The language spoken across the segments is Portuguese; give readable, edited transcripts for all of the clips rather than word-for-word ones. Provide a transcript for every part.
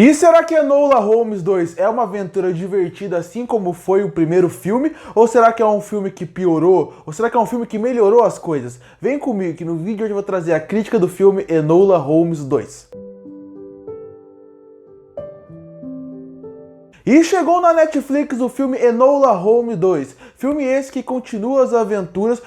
E será que Enola Holmes 2 é uma aventura divertida assim como foi o primeiro filme? Ou será que é um filme que piorou? Ou será que é um filme que melhorou as coisas? Vem comigo que no vídeo hoje eu vou trazer a crítica do filme Enola Holmes 2. E chegou na Netflix o filme Enola Holmes 2. Filme esse que continua as aventuras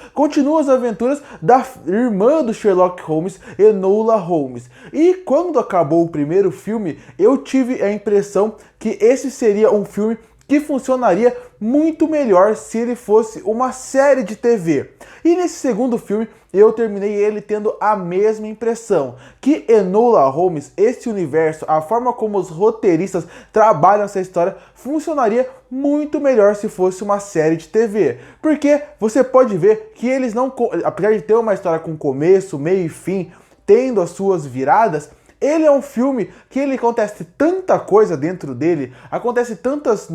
da irmã do Sherlock Holmes, Enola Holmes. E quando acabou o primeiro filme, eu tive a impressão que esse seria um filme que funcionaria muito melhor se ele fosse uma série de TV. E nesse segundo filme, eu terminei ele tendo a mesma impressão, que Enola Holmes, esse universo, a forma como os roteiristas trabalham essa história, funcionaria muito melhor se fosse uma série de TV. Porque você pode ver que eles não, apesar de ter uma história com começo, meio e fim, tendo as suas viradas, ele é um filme que ele acontece tanta coisa dentro dele, acontece tantas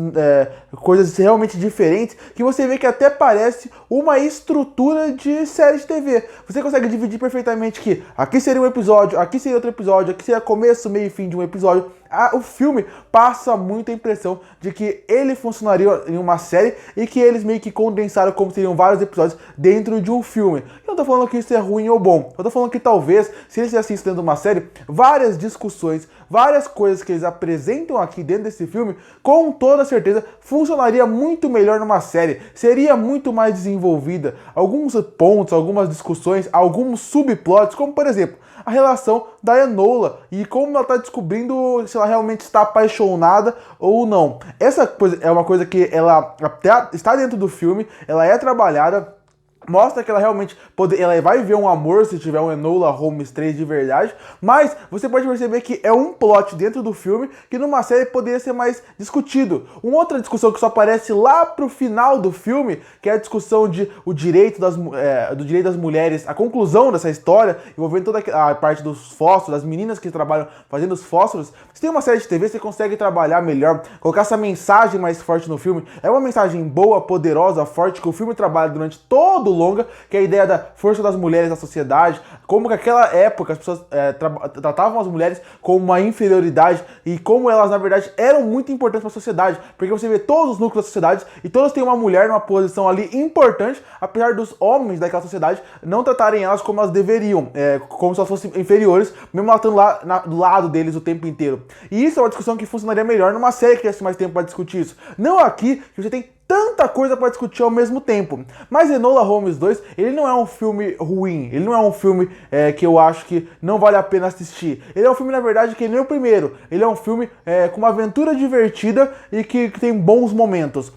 coisas realmente diferentes, que você vê que até parece uma estrutura de série de TV. Você consegue dividir perfeitamente que aqui seria um episódio, aqui seria outro episódio, aqui seria começo, meio e fim de um episódio. O filme passa muito a impressão de que ele funcionaria em uma série e que eles meio que condensaram como seriam vários episódios dentro de um filme. Eu não tô falando que isso é ruim ou bom, eu tô falando que talvez, se eles assistem dentro de uma série, várias discussões, várias coisas que eles apresentam aqui dentro desse filme, com toda certeza funcionaria muito melhor numa série, seria muito mais desenvolvida, alguns pontos, algumas discussões, alguns subplots, como por exemplo, a relação da Enola e como ela está descobrindo se ela realmente está apaixonada ou não. Essa coisa é uma coisa que ela até está dentro do filme, ela é trabalhada, mostra que ela realmente ela vai ver um amor se tiver um Enola Holmes 3 de verdade, mas você pode perceber que é um plot dentro do filme que numa série poderia ser mais discutido. Uma outra discussão que só aparece lá pro final do filme, que é a discussão de do direito das mulheres, a conclusão dessa história, envolvendo toda a parte dos fósforos, das meninas que trabalham fazendo os fósforos. Se tem uma série de TV, você consegue trabalhar melhor, colocar essa mensagem mais forte no filme. É uma mensagem boa, poderosa, forte, que o filme trabalha durante todo longa, que é a ideia da força das mulheres na sociedade, como que naquela época as pessoas tratavam as mulheres como uma inferioridade e como elas, na verdade, eram muito importantes para a sociedade, porque você vê todos os núcleos da sociedade e todos têm uma mulher numa posição ali importante, apesar dos homens daquela sociedade não tratarem elas como elas deveriam, como se elas fossem inferiores, mesmo elas estando lá do lado deles o tempo inteiro. E isso é uma discussão que funcionaria melhor numa série que tivesse mais tempo para discutir isso. Não aqui, que você tem tanta coisa para discutir ao mesmo tempo. Mas Enola Holmes 2, ele não é um filme ruim, ele não é um filme que eu acho que não vale a pena assistir. Ele é um filme, na verdade, que nem o primeiro. Ele é um filme com uma aventura divertida e que tem bons momentos.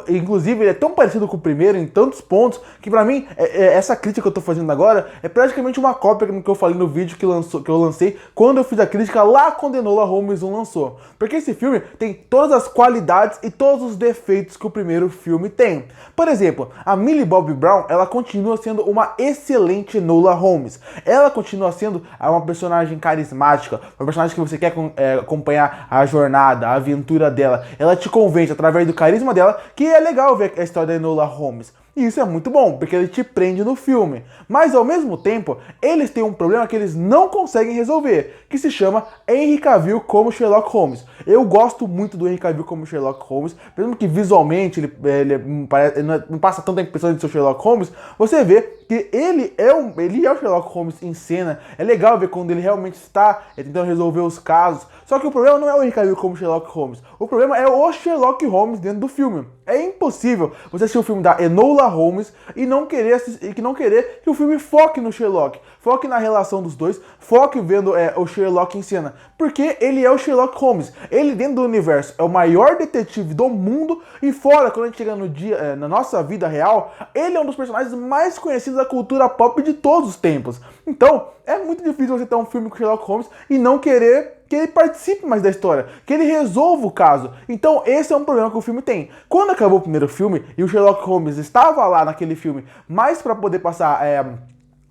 Inclusive, ele é tão parecido com o primeiro em tantos pontos, que pra mim, essa crítica que eu tô fazendo agora é praticamente uma cópia do que eu falei no vídeo que eu lancei quando eu fiz a crítica lá quando Enola Holmes 1 lançou. Porque esse filme tem todas as qualidades e todos os defeitos que o primeiro filme tem. Por exemplo, a Millie Bobby Brown, ela continua sendo uma excelente Enola Holmes. Ela continua sendo uma personagem carismática, uma personagem que você quer acompanhar a jornada, a aventura dela. Ela te convence através do carisma dela que é legal ver a história da Enola Holmes. E isso é muito bom, porque ele te prende no filme. Mas, ao mesmo tempo, eles têm um problema que eles não conseguem resolver, que se chama Henry Cavill como Sherlock Holmes. Eu gosto muito do Henry Cavill como Sherlock Holmes, mesmo que visualmente ele não passa tanta impressão de ser o Sherlock Holmes, você vê que ele é o Sherlock Holmes em cena. É legal ver quando ele realmente está tentando resolver os casos. Só que o problema não é o Henry Cavill como Sherlock Holmes. O problema é o Sherlock Holmes dentro do filme. É impossível você assistir o filme da Enola Holmes e não querer que o filme foque no Sherlock, foque na relação dos dois, foque vendo o Sherlock em cena, porque ele é o Sherlock Holmes. Ele dentro do universo é o maior detetive do mundo e fora, quando a gente chega na nossa vida real, ele é um dos personagens mais conhecidos da cultura pop de todos os tempos. Então, é muito difícil você ter um filme com Sherlock Holmes e não querer que ele participe mais da história, que ele resolva o caso. Então esse é um problema que o filme tem. Quando acabou o primeiro filme e o Sherlock Holmes estava lá naquele filme, mais para poder passar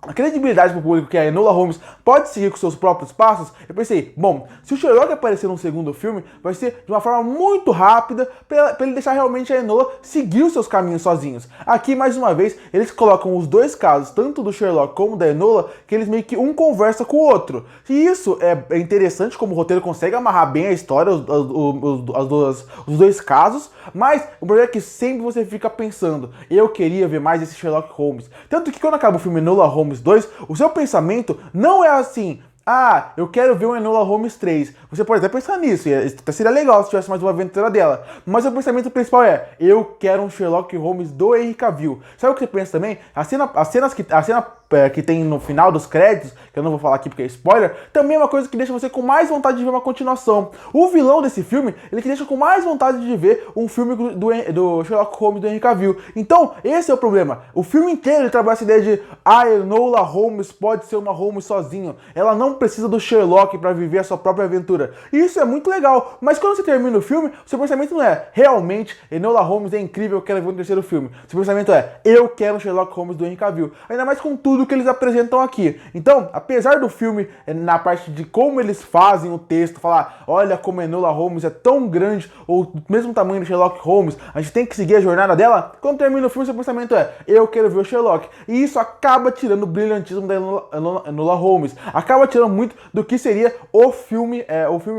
a credibilidade pro público que a Enola Holmes pode seguir com seus próprios passos, eu pensei, bom, se o Sherlock aparecer num segundo filme, vai ser de uma forma muito rápida pra ele deixar realmente a Enola seguir os seus caminhos sozinhos. Aqui, mais uma vez, eles colocam os dois casos, tanto do Sherlock como da Enola, que eles meio que um conversa com o outro. E isso é interessante como o roteiro consegue amarrar bem a história, os dois casos, mas o problema é que sempre você fica pensando, eu queria ver mais esse Sherlock Holmes. Tanto que quando acaba o filme Enola Holmes 2, o seu pensamento não é assim, ah, eu quero ver um Enola Holmes 3. Você pode até pensar nisso, e até seria legal se tivesse mais uma aventura dela. Mas o pensamento principal é, eu quero um Sherlock Holmes do Henry Cavill. Sabe o que você pensa também? A cena que tem no final dos créditos, que eu não vou falar aqui porque é spoiler, também é uma coisa que deixa você com mais vontade de ver uma continuação. O vilão desse filme, ele que deixa com mais vontade de ver um filme do Sherlock Holmes do Henry Cavill. Então, esse é o problema. O filme inteiro ele trabalha essa ideia de a Enola Holmes pode ser uma Holmes sozinho. Ela não precisa do Sherlock para viver a sua própria aventura. E isso é muito legal. Mas quando você termina o filme, o seu pensamento não é realmente Enola Holmes é incrível, eu quero ver um terceiro filme. O seu pensamento é eu quero um Sherlock Holmes do Henry Cavill. Ainda mais com tudo que eles apresentam aqui. Então, apesar do filme, na parte de como eles fazem o texto, falar, olha como Enola Holmes é tão grande, ou do mesmo tamanho do Sherlock Holmes, a gente tem que seguir a jornada dela, quando termina o filme, seu pensamento é, eu quero ver o Sherlock. E isso acaba tirando o brilhantismo da Enola Holmes. Acaba tirando muito do que seria o filme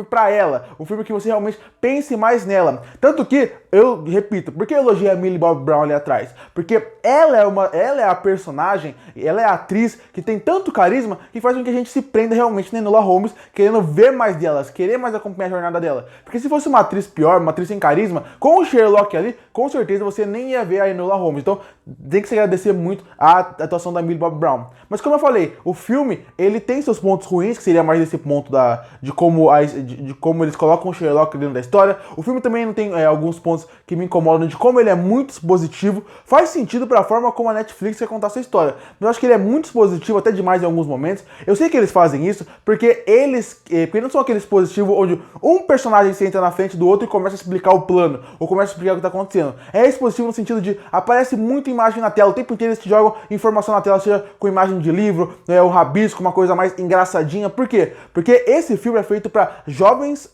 pra ela. O filme que você realmente pense mais nela. Tanto que, eu repito, por que eu elogiei a Millie Bobby Brown ali atrás? Porque ela é a personagem, ela é a atriz que tem tanto carisma que faz com que a gente se prenda realmente na Enola Holmes, querendo ver mais delas, querer mais acompanhar a jornada dela. Porque se fosse uma atriz pior, uma atriz sem carisma, com o Sherlock ali, com certeza você nem ia ver a Enola Holmes. Então tem que se agradecer muito a atuação da Millie Bobby Brown. Mas como eu falei, o filme ele tem seus pontos ruins, que seria mais esse ponto de como eles colocam o Sherlock dentro da história. O filme também não tem alguns pontos que me incomodam de como ele é muito expositivo. Faz sentido para a forma como a Netflix quer contar sua história, mas eu acho que ele é muito expositivo, até demais em alguns momentos. Eu sei que eles fazem isso porque porque não são aquele expositivo onde um personagem se entra na frente do outro e começa a explicar o plano, ou começa a explicar o que está acontecendo. É expositivo no sentido de aparece muita imagem na tela, o tempo inteiro eles te jogam informação na tela, seja com imagem de livro, um rabisco, uma coisa mais engraçadinha. Por quê? Porque esse filme é feito para jovens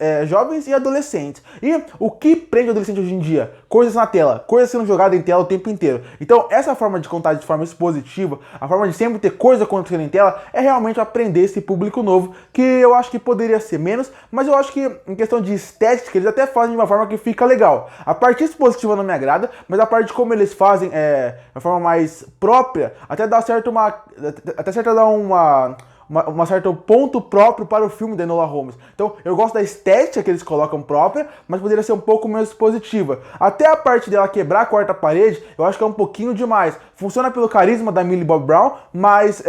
e adolescentes. E o que prende o adolescente hoje em dia? Coisas na tela, coisas sendo jogadas em tela o tempo inteiro. Então, essa forma de contar de forma expositiva, a forma de sempre ter coisa acontecendo em tela, é realmente aprender esse público novo, que eu acho que poderia ser menos, mas eu acho que em questão de estética, eles até fazem de uma forma que fica legal. A parte expositiva não me agrada, mas a parte de como eles fazem de uma forma mais própria, até dá certo um certo ponto próprio para o filme da Enola Holmes. Então, eu gosto da estética que eles colocam própria, mas poderia ser um pouco menos positiva. Até a parte dela quebrar a quarta parede, eu acho que é um pouquinho demais. Funciona pelo carisma da Millie Bobby Brown, mas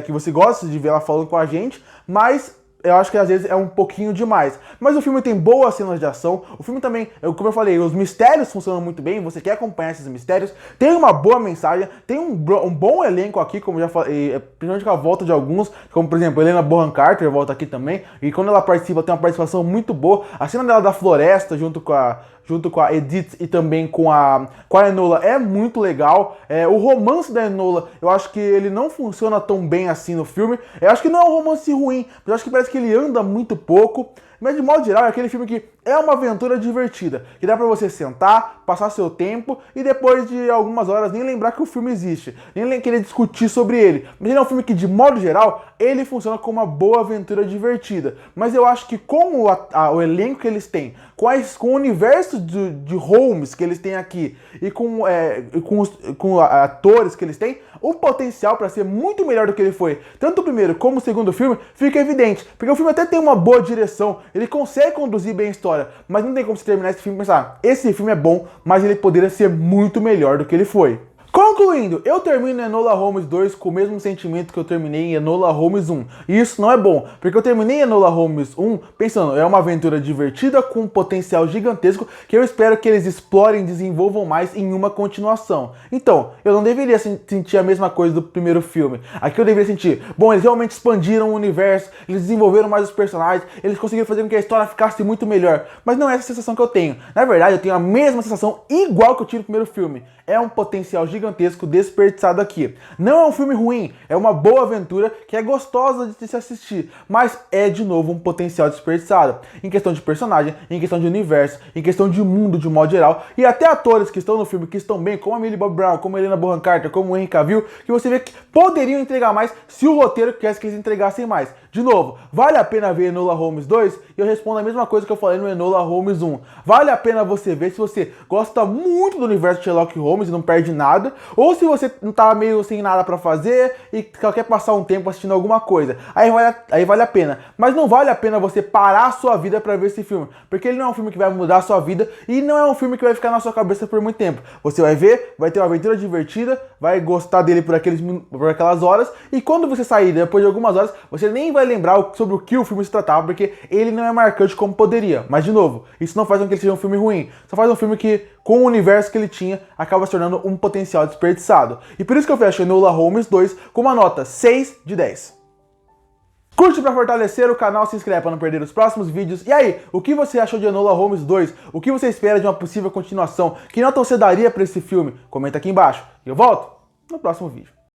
que você gosta de ver ela falando com a gente, mas eu acho que às vezes é um pouquinho demais. Mas o filme tem boas cenas de ação. O filme também, como eu falei, os mistérios funcionam muito bem. Você quer acompanhar esses mistérios. Tem uma boa mensagem. Tem um bom elenco aqui, como eu já falei, principalmente com a volta de alguns. Como, por exemplo, Helena Bonham Carter volta aqui também. E quando ela participa, tem uma participação muito boa. A cena dela da floresta, junto com a Edith e também com a Enola, é muito legal. O romance da Enola, eu acho que ele não funciona tão bem assim no filme. Eu acho que não é um romance ruim, mas eu acho que parece que ele anda muito pouco. Mas de modo geral é aquele filme que é uma aventura divertida, que dá pra você sentar, passar seu tempo e depois de algumas horas nem lembrar que o filme existe, nem querer discutir sobre ele. Mas ele é um filme que, de modo geral, ele funciona como uma boa aventura divertida. Mas eu acho que com o elenco que eles têm, com o universo de Holmes que eles têm aqui e com atores que eles têm, o potencial para ser muito melhor do que ele foi, tanto o primeiro como o segundo filme, fica evidente. Porque o filme até tem uma boa direção, ele consegue conduzir bem a história, mas não tem como você terminar esse filme e pensar, esse filme é bom, mas ele poderia ser muito melhor do que ele foi. Concluindo, eu termino Enola Holmes 2 com o mesmo sentimento que eu terminei em Enola Holmes 1. E isso não é bom, porque eu terminei Enola Holmes 1 pensando, é uma aventura divertida com um potencial gigantesco que eu espero que eles explorem e desenvolvam mais em uma continuação. Então, eu não deveria sentir a mesma coisa do primeiro filme. Aqui eu deveria sentir, bom, eles realmente expandiram o universo, eles desenvolveram mais os personagens, eles conseguiram fazer com que a história ficasse muito melhor. Mas não é essa a sensação que eu tenho. Na verdade, eu tenho a mesma sensação igual que eu tive no primeiro filme. É um potencial gigantesco gigantesco desperdiçado aqui. Não é um filme ruim, é uma boa aventura que é gostosa de se assistir, mas é de novo um potencial desperdiçado. Em questão de personagem, em questão de universo, em questão de mundo de modo geral, e até atores que estão no filme, que estão bem, como a Millie Bobby Brown, como a Helena Bonham Carter, como o Henry Cavill, que você vê que poderiam entregar mais se o roteiro quisesse que eles entregassem mais. De novo, vale a pena ver Enola Holmes 2? E eu respondo a mesma coisa que eu falei no Enola Holmes 1. Vale a pena você ver se você gosta muito do universo de Sherlock Holmes e não perde nada, ou se você não tá meio sem nada pra fazer e quer passar um tempo assistindo alguma coisa. Aí vale a pena. Mas não vale a pena você parar a sua vida pra ver esse filme, porque ele não é um filme que vai mudar a sua vida e não é um filme que vai ficar na sua cabeça por muito tempo. Você vai ver, vai ter uma aventura divertida, vai gostar dele por aquelas horas, e quando você sair depois de algumas horas, você nem vai lembrar sobre o que o filme se tratava, porque ele não é marcante como poderia. Mas, de novo, isso não faz com que ele seja um filme ruim. Só faz um filme que, com o universo que ele tinha, acaba se tornando um potencial desperdiçado. E por isso que eu fecho Enola Holmes 2 com uma nota 6 de 10. Curte pra fortalecer o canal, se inscreve pra não perder os próximos vídeos. E aí, o que você achou de Enola Holmes 2? O que você espera de uma possível continuação? Que nota você daria pra esse filme? Comenta aqui embaixo. E eu volto no próximo vídeo.